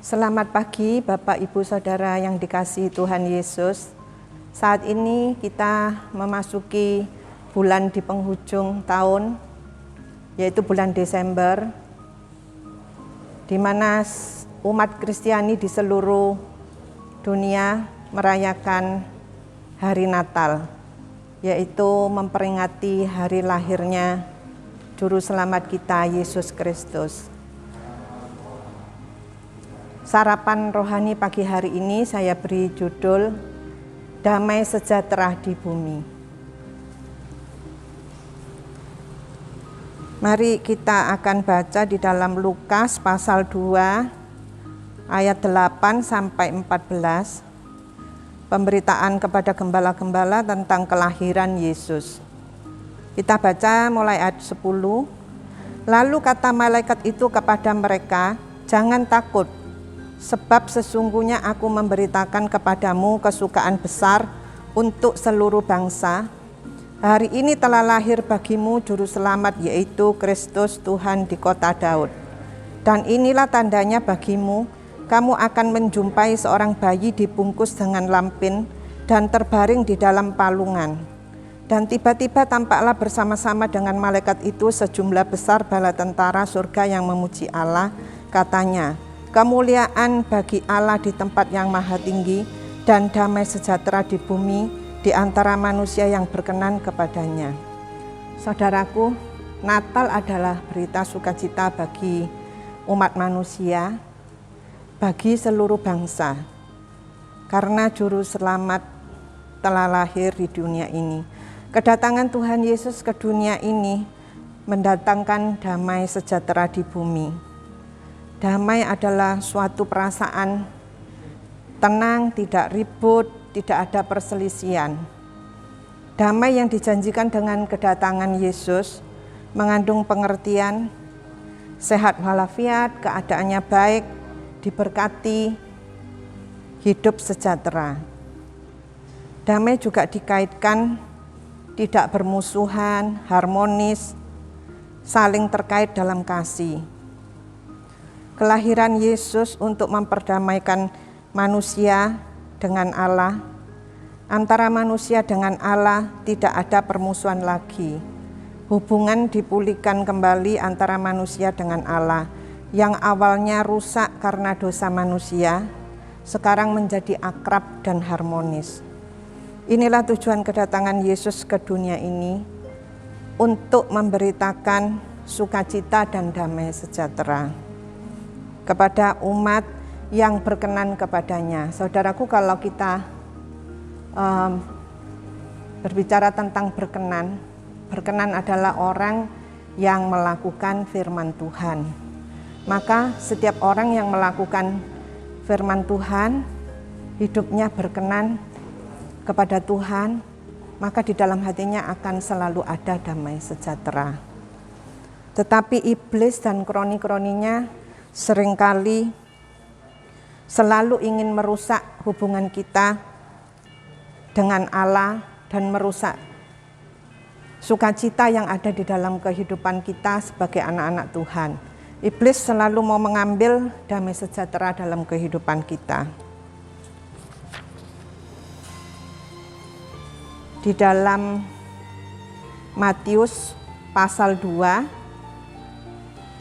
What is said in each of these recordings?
Selamat pagi Bapak Ibu Saudara yang dikasihi Tuhan Yesus. Saat ini kita memasuki bulan di penghujung tahun, yaitu bulan Desember, di mana umat Kristiani di seluruh dunia merayakan hari Natal, yaitu memperingati hari lahirnya Juru Selamat kita Yesus Kristus. Sarapan rohani pagi hari ini saya beri judul Damai Sejahtera di Bumi. Mari kita akan baca di dalam Lukas pasal 2 ayat 8 sampai 14. Pemberitaan kepada gembala-gembala tentang kelahiran Yesus. Kita baca mulai ayat 10. Lalu kata malaikat itu kepada mereka, "Jangan takut, sebab sesungguhnya aku memberitakan kepadamu kesukaan besar untuk seluruh bangsa. Hari ini telah lahir bagimu Juru Selamat, yaitu Kristus Tuhan di kota Daud. Dan inilah tandanya bagimu, kamu akan menjumpai seorang bayi dibungkus dengan lampin dan terbaring di dalam palungan. Dan tiba-tiba tampaklah bersama-sama dengan malaikat itu sejumlah besar bala tentara surga yang memuji Allah, katanya, kemuliaan bagi Allah di tempat yang maha tinggi dan damai sejahtera di bumi di antara manusia yang berkenan kepadanya." Saudaraku, Natal adalah berita sukacita bagi umat manusia, bagi seluruh bangsa, karena Juru Selamat telah lahir di dunia ini. Kedatangan Tuhan Yesus ke dunia ini mendatangkan damai sejahtera di bumi. Damai adalah suatu perasaan tenang, tidak ribut, tidak ada perselisihan. Damai yang dijanjikan dengan kedatangan Yesus mengandung pengertian, sehat walafiat, keadaannya baik, diberkati, hidup sejahtera. Damai juga dikaitkan tidak bermusuhan, harmonis, saling terkait dalam kasih. Kelahiran Yesus untuk memperdamaikan manusia dengan Allah. Antara manusia dengan Allah tidak ada permusuhan lagi. Hubungan dipulihkan kembali antara manusia dengan Allah, yang awalnya rusak karena dosa manusia, sekarang menjadi akrab dan harmonis. Inilah tujuan kedatangan Yesus ke dunia ini, untuk memberitakan sukacita dan damai sejahtera kepada umat yang berkenan kepadanya. Saudaraku, kalau kita berbicara tentang berkenan adalah orang yang melakukan firman Tuhan. Maka setiap orang yang melakukan firman Tuhan, hidupnya berkenan kepada Tuhan, maka di dalam hatinya akan selalu ada damai sejahtera. Tetapi iblis dan kroni-kroninya seringkali selalu ingin merusak hubungan kita dengan Allah dan merusak sukacita yang ada di dalam kehidupan kita sebagai anak-anak Tuhan. Iblis selalu mau mengambil damai sejahtera dalam kehidupan kita. Di dalam Matius pasal 2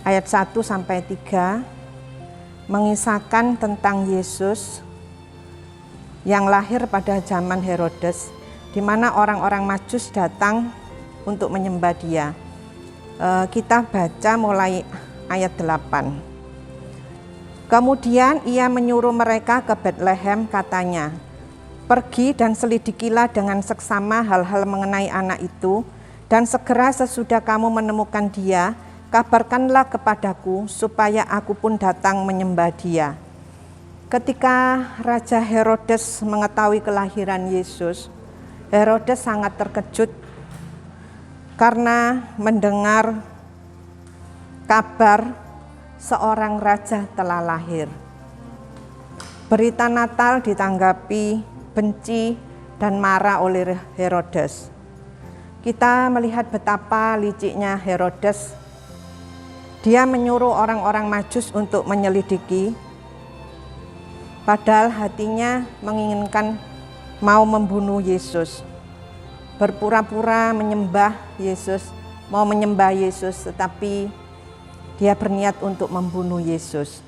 ayat 1 sampai 3 mengisahkan tentang Yesus yang lahir pada zaman Herodes, di mana orang-orang Majus datang untuk menyembah Dia. Kita baca mulai ayat 8. Kemudian ia menyuruh mereka ke Betlehem, katanya, "Pergi dan selidikilah dengan seksama hal-hal mengenai anak itu, dan segera sesudah kamu menemukan dia, kabarkanlah kepadaku, supaya aku pun datang menyembah dia." Ketika Raja Herodes mengetahui kelahiran Yesus, Herodes sangat terkejut karena mendengar kabar seorang raja telah lahir. Berita Natal ditanggapi benci dan marah oleh Herodes. Kita melihat betapa liciknya Herodes. Dia menyuruh orang-orang Majus untuk menyelidiki Padahal hatinya menginginkan mau membunuh Yesus. Berpura-pura menyembah Yesus, mau menyembah Yesus, tetapi dia berniat untuk membunuh Yesus.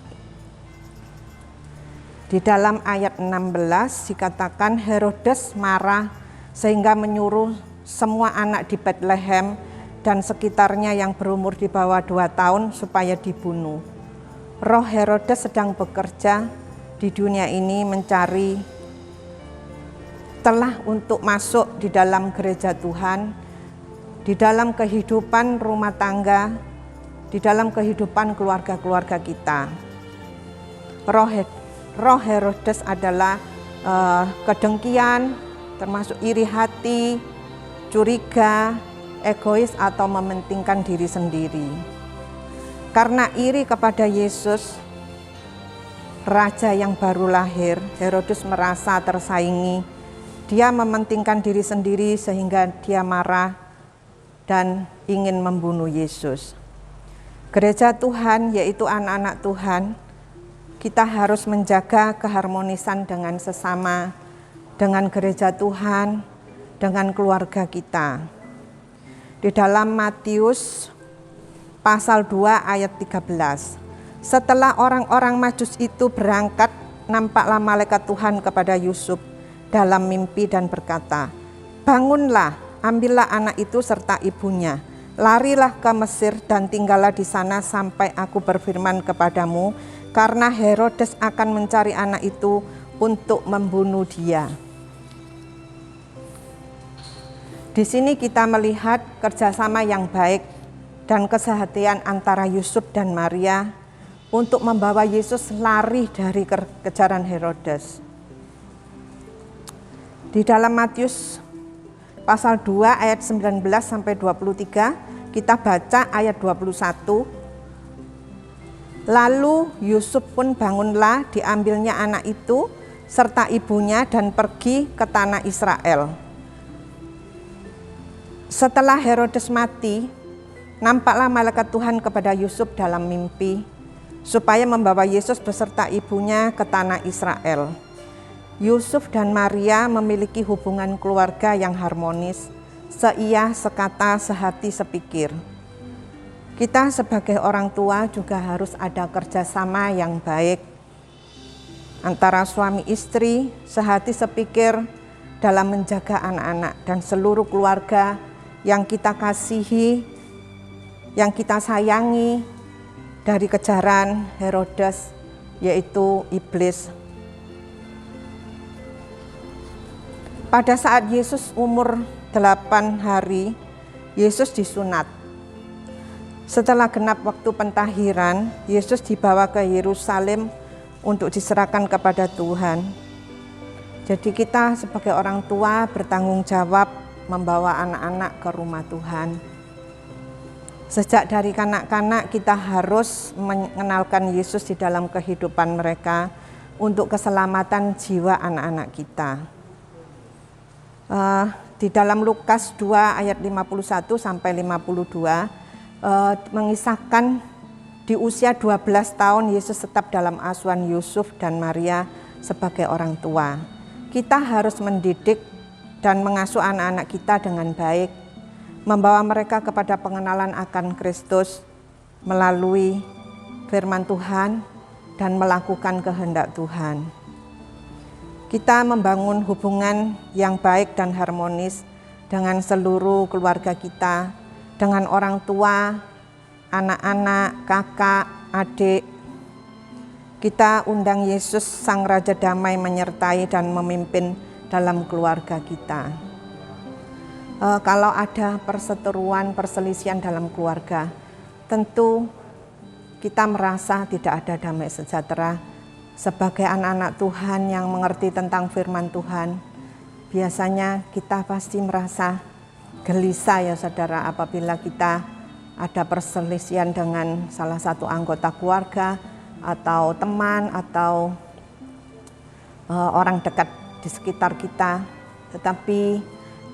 Di dalam ayat 16 dikatakan Herodes marah sehingga menyuruh semua anak di Bethlehem dan sekitarnya yang berumur di bawah 2 tahun supaya dibunuh. Roh Herodes sedang bekerja di dunia ini mencari telah untuk masuk di dalam gereja Tuhan, di dalam kehidupan rumah tangga, di dalam kehidupan keluarga-keluarga kita. Roh Herodes adalah kedengkian, termasuk iri hati, curiga, egois atau mementingkan diri sendiri. Karena iri kepada Yesus, Raja yang baru lahir, Herodes merasa tersaingi. Dia mementingkan diri sendiri sehingga dia marah dan ingin membunuh Yesus. Gereja Tuhan, yaitu anak-anak Tuhan, kita harus menjaga keharmonisan dengan sesama, dengan gereja Tuhan, dengan keluarga kita. Di dalam Matius pasal 2 ayat 13. Setelah orang-orang Majus itu berangkat, nampaklah malaikat Tuhan kepada Yusuf dalam mimpi dan berkata, "Bangunlah, ambillah anak itu serta ibunya, larilah ke Mesir dan tinggallah di sana sampai aku berfirman kepadamu, karena Herodes akan mencari anak itu untuk membunuh dia." Di sini kita melihat kerjasama yang baik dan kesehatian antara Yusuf dan Maria untuk membawa Yesus lari dari kejaran Herodes. Di dalam Matius pasal 2 ayat 19 sampai 23, kita baca ayat 21. Lalu Yusuf pun bangunlah, diambilnya anak itu serta ibunya dan pergi ke tanah Israel. Setelah Herodes mati, nampaklah malaikat Tuhan kepada Yusuf dalam mimpi, supaya membawa Yesus beserta ibunya ke tanah Israel. Yusuf dan Maria memiliki hubungan keluarga yang harmonis, seia, sekata, sehati, sepikir. Kita sebagai orang tua juga harus ada kerjasama yang baik antara suami istri, sehati, sepikir dalam menjaga anak-anak dan seluruh keluarga yang kita kasihi, yang kita sayangi, dari kejaran Herodes, yaitu iblis. Pada saat Yesus umur 8 hari, Yesus disunat. Setelah genap waktu pentahiran, Yesus dibawa ke Yerusalem untuk diserahkan kepada Tuhan. Jadi kita sebagai orang tua bertanggung jawab membawa anak-anak ke rumah Tuhan. Sejak dari kanak-kanak kita harus mengenalkan Yesus di dalam kehidupan mereka untuk keselamatan jiwa anak-anak kita. Di dalam Lukas 2 ayat 51 sampai 52 mengisahkan di usia 12 tahun Yesus tetap dalam asuhan Yusuf dan Maria sebagai orang tua. Kita harus mendidik dan mengasuh anak-anak kita dengan baik, membawa mereka kepada pengenalan akan Kristus melalui firman Tuhan dan melakukan kehendak Tuhan. Kita membangun hubungan yang baik dan harmonis dengan seluruh keluarga kita, dengan orang tua, anak-anak, kakak, adik. Kita undang Yesus Sang Raja Damai menyertai dan memimpin dalam keluarga kita. Kalau ada perseteruan, perselisihan dalam keluarga, tentu kita merasa tidak ada damai sejahtera. Sebagai anak-anak Tuhan yang mengerti tentang firman Tuhan, biasanya kita pasti merasa gelisah ya saudara, apabila kita ada perselisihan dengan salah satu anggota keluarga atau teman atau orang dekat di sekitar kita. Tetapi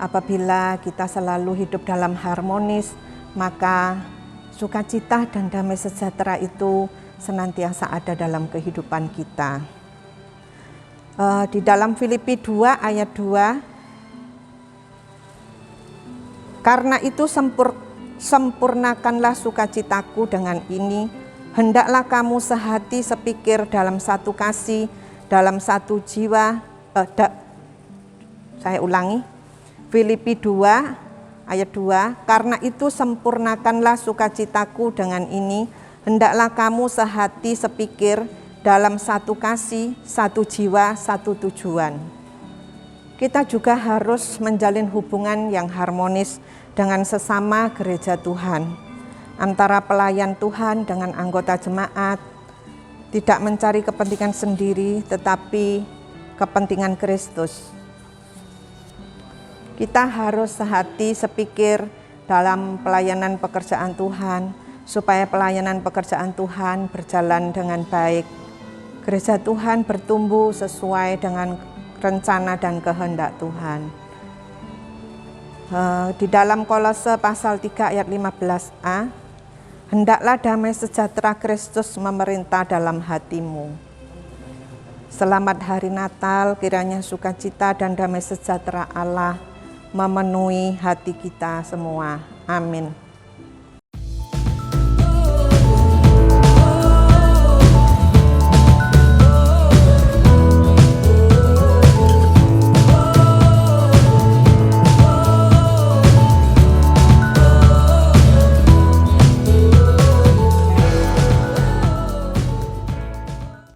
apabila kita selalu hidup dalam harmonis, maka sukacita dan damai sejahtera itu senantiasa ada dalam kehidupan kita. Di dalam Filipi 2 ayat 2, karena itu sempurnakanlah sukacitaku dengan ini, hendaklah kamu sehati sepikir dalam satu kasih, dalam satu jiwa. Saya ulangi, Filipi 2 ayat 2, karena itu sempurnakanlah sukacitaku dengan ini, hendaklah kamu sehati sepikir dalam satu kasih, satu jiwa, satu tujuan. Kita juga harus menjalin hubungan yang harmonis dengan sesama gereja Tuhan, antara pelayan Tuhan dengan anggota jemaat, tidak mencari kepentingan sendiri tetapi kepentingan Kristus. Kita harus sehati sepikir dalam pelayanan pekerjaan Tuhan, supaya pelayanan pekerjaan Tuhan berjalan dengan baik. Gereja Tuhan bertumbuh sesuai dengan rencana dan kehendak Tuhan. Di dalam Kolose pasal 3 ayat 15a, hendaklah damai sejahtera Kristus memerintah dalam hatimu. Selamat hari Natal, kiranya sukacita dan damai sejahtera Allah memenuhi hati kita semua. Amin.